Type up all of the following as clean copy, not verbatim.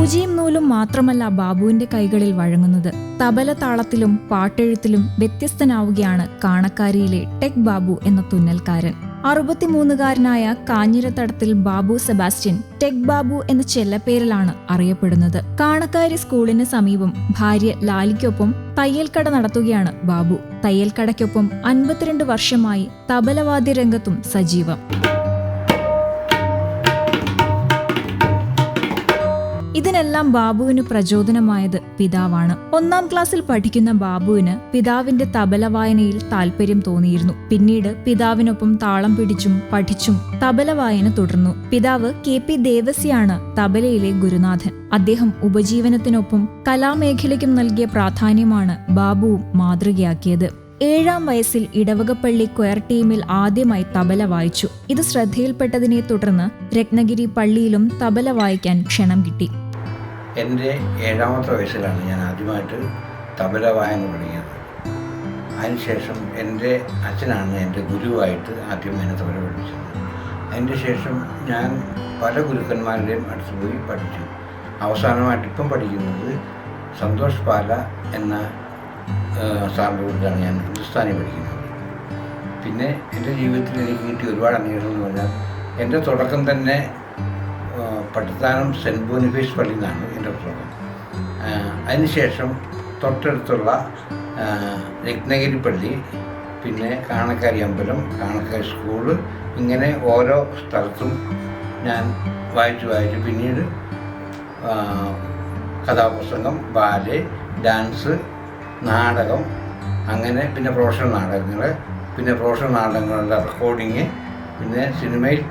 സൂചിയും നൂലും മാത്രമല്ല ബാബുവിന്റെ കൈകളിൽ വഴങ്ങുന്നത്. തബല താളത്തിലും പാട്ടെഴുത്തിലും വ്യത്യസ്തനാവുകയാണ് കാണക്കാരിയിലെ ടെക് ബാബു എന്ന തുന്നൽക്കാരൻ. 63-കാരനായ കാഞ്ഞിരത്തടത്തിൽ ബാബു സെബാസ്റ്റ്യൻ ടെക് ബാബു എന്ന ചെല്ലപ്പേരിലാണ് അറിയപ്പെടുന്നത്. കാണക്കാരി സ്കൂളിന് സമീപം ഭാര്യ ലാലിക്കൊപ്പം തയ്യൽക്കട നടത്തുകയാണ് ബാബു. തയ്യൽക്കടയ്ക്കൊപ്പം 52 വർഷമായി തബലവാദ്യ രംഗത്തും സജീവം. ഇതിനെല്ലാം ബാബുവിന് പ്രചോദനമായത് പിതാവാണ്. 1-ാം ക്ലാസ്സിൽ പഠിക്കുന്ന ബാബുവിന് പിതാവിന്റെ തബല വായനയിൽ താല്പര്യം തോന്നിയിരുന്നു. പിന്നീട് പിതാവിനൊപ്പം താളം പിടിച്ചും പഠിച്ചും തബല വായന തുടർന്നു. പിതാവ് KP ദേവസിയാണ് തബലയിലെ ഗുരുനാഥൻ. അദ്ദേഹം ഉപജീവനത്തിനൊപ്പം കലാമേഖലയ്ക്കും നൽകിയ പ്രാധാന്യമാണ് ബാബുവും മാതൃകയാക്കിയത്. 7-ാം വയസ്സിൽ ഇടവകപ്പള്ളി ക്വയർ ടീമിൽ ആദ്യമായി തബല വായിച്ചു. ഇത് ശ്രദ്ധയിൽപ്പെട്ടതിനെ തുടർന്ന് രത്നഗിരി പള്ളിയിലും തബല വായിക്കാൻ ക്ഷണം കിട്ടി. എൻ്റെ 7-ാമത്തെ വയസ്സിലാണ് ഞാൻ ആദ്യമായിട്ട് തബല വായന തുടങ്ങിയത്. അതിനുശേഷം എൻ്റെ അച്ഛനാണ് എൻ്റെ ഗുരുവായിട്ട് ആദ്യം എന്നെ തബല പഠിച്ചത്. അതിൻ്റെ ശേഷം ഞാൻ പല ഗുരുക്കന്മാരുടെയും അടുത്ത് പോയി പഠിച്ചു. അവസാനമായിട്ട് ഇപ്പം പഠിക്കുന്നത് സന്തോഷ് പാല എന്ന സാറിൻ്റെ കൂടെയാണ് ഞാൻ ഹിന്ദുസ്ഥാനി പഠിക്കുന്നത്. പിന്നെ എൻ്റെ ജീവിതത്തിൽ എനിക്ക് കിട്ടിയ ഒരുപാട് അംഗീകാരം എന്ന് പറഞ്ഞാൽ എൻ്റെ തുടക്കം തന്നെ പട്ടിത്താനം സെൻറ്റ് ബോണിഫേസ് പള്ളിയിൽ നിന്നാണ് എൻ്റെ തുടക്കം. അതിനുശേഷം തൊട്ടടുത്തുള്ള രത്നഗിരി പള്ളി, പിന്നെ കാണക്കാരി അമ്പലം, കാണക്കാരി സ്കൂള്, ഇങ്ങനെ ഓരോ സ്ഥലത്തും ഞാൻ വായിച്ചു പിന്നീട് കഥാപ്രസംഗം, ബാലെ, ഡാൻസ്, നാടകം, അങ്ങനെ പിന്നെ പ്രൊഫഷണൽ നാടകങ്ങളുടെ റെക്കോർഡിങ്, പിന്നെ സിനിമയിൽ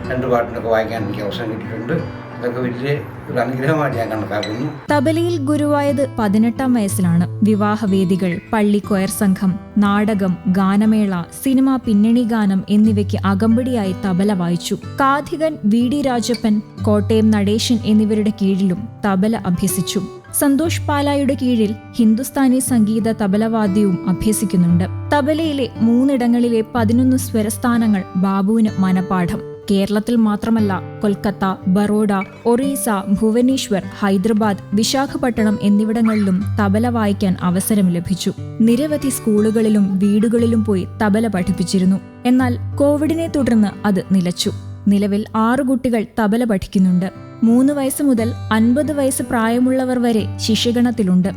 2 പാട്ടിനൊക്കെ വായിക്കാൻ എനിക്ക് അവസരം കിട്ടിയിട്ടുണ്ട്. അതൊക്കെ വലിയ ഒരു അനുഗ്രഹമായിട്ട് ഞാൻ കണക്കാക്കുന്നു. തബലയിൽ ഗുരുവായത് 18-ാം വയസ്സിലാണ്. വിവാഹവേദികൾ, പള്ളി ക്വയർ സംഘം, നാടകം, ഗാനമേള, സിനിമ, പിന്നണി ഗാനം എന്നിവയ്ക്ക് അകമ്പടിയായി തബല വായിച്ചു. കാഥികൻ, VD രാജപ്പൻ, കോട്ടയം നടേശൻ എന്നിവരുടെ കീഴിലും തബല അഭ്യസിച്ചു. സന്തോഷ് പാലായുടെ കീഴിൽ ഹിന്ദുസ്ഥാനി സംഗീത തബലവാദ്യവും അഭ്യസിക്കുന്നുണ്ട്. തബലയിലെ 3 11 സ്വരസ്ഥാനങ്ങൾ ബാബുവിന് മനപാഠം. കേരളത്തിൽ മാത്രമല്ല, കൊൽക്കത്ത, ബറോഡ, ഒറീസ, ഭുവനേശ്വർ, ഹൈദരാബാദ്, വിശാഖപട്ടണം എന്നിവിടങ്ങളിലും തബല വായിക്കാൻ അവസരം ലഭിച്ചു. നിരവധി സ്കൂളുകളിലും വീടുകളിലും പോയി തബല പഠിപ്പിച്ചിരുന്നു. എന്നാൽ കോവിഡിനെ തുടർന്ന് അത് നിലച്ചു. നിലവിൽ 6 കുട്ടികൾ തബല പഠിക്കുന്നുണ്ട്. 3 വയസ്സ് മുതൽ 50 വയസ്സ് പ്രായമുള്ളവർ വരെ ശിഷ്യഗണത്തിലുണ്ട്.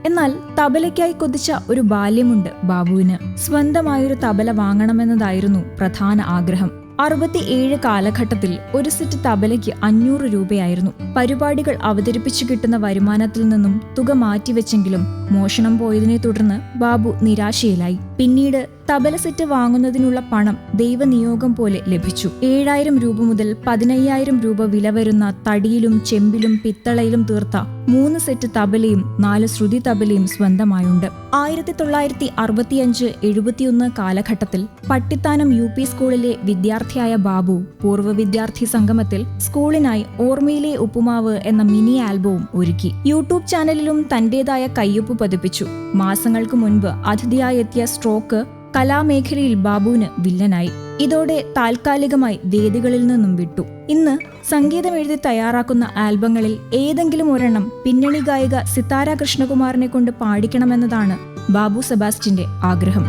എന്നാൽ തബലയ്ക്കായി കൊതിച്ച ഒരു ബാല്യമുണ്ട് ബാബുവിന്. സ്വന്തമായൊരു തബല വാങ്ങണമെന്നതായിരുന്നു പ്രധാന ആഗ്രഹം. 67 കാലഘട്ടത്തിൽ ഒരു സെറ്റ് തബലയ്ക്ക് 500 രൂപയായിരുന്നു. പരിപാടികൾ അവതരിപ്പിച്ചു കിട്ടുന്ന വരുമാനത്തിൽ നിന്നും തുക മാറ്റിവെച്ചെങ്കിലും മോഷണം പോയതിനെ തുടർന്ന് ബാബു നിരാശയിലായി. പിന്നീട് തബല സെറ്റ് വാങ്ങുന്നതിനുള്ള പണം ദൈവനിയോഗം പോലെ ലഭിച്ചു. 7000 രൂപ മുതൽ 15000 രൂപ വില വരുന്ന തടിയിലും ചെമ്പിലും പിത്തളയിലും തീർത്ത 3 സെറ്റ് തബലയും 4 ശ്രുതി തബലയും സ്വന്തമായുണ്ട്. 1965-71 കാലഘട്ടത്തിൽ പട്ടിത്താനം UP സ്കൂളിലെ വിദ്യാർത്ഥിയായ ബാബു പൂർവ്വ വിദ്യാർത്ഥി സംഗമത്തിൽ സ്കൂളിനായി ഓർമ്മയിലെ ഉപ്പുമാവ് എന്ന മിനി ആൽബവും ഒരുക്കി. യൂട്യൂബ് ചാനലിലും തന്റേതായ കയ്യൊപ്പ് പതിപ്പിച്ചു. മാസങ്ങൾക്ക് മുൻപ് അതിഥിയായി എത്തിയ സ്ട്രോക്ക് കലാമേഖലയിൽ ബാബുവിന് വില്ലനായി. ഇതോടെ താൽക്കാലികമായി വേദികളിൽ നിന്നും വിട്ടു. ഇന്ന് സംഗീതം എഴുതി തയ്യാറാക്കുന്ന ആൽബങ്ങളിൽ ഏതെങ്കിലും ഒരെണ്ണം പിന്നണി ഗായിക സിത്താര കൃഷ്ണകുമാറിനെ കൊണ്ട് പാടിക്കണമെന്നതാണ് ബാബു സെബാസ്റ്റ്യന്റെ ആഗ്രഹം.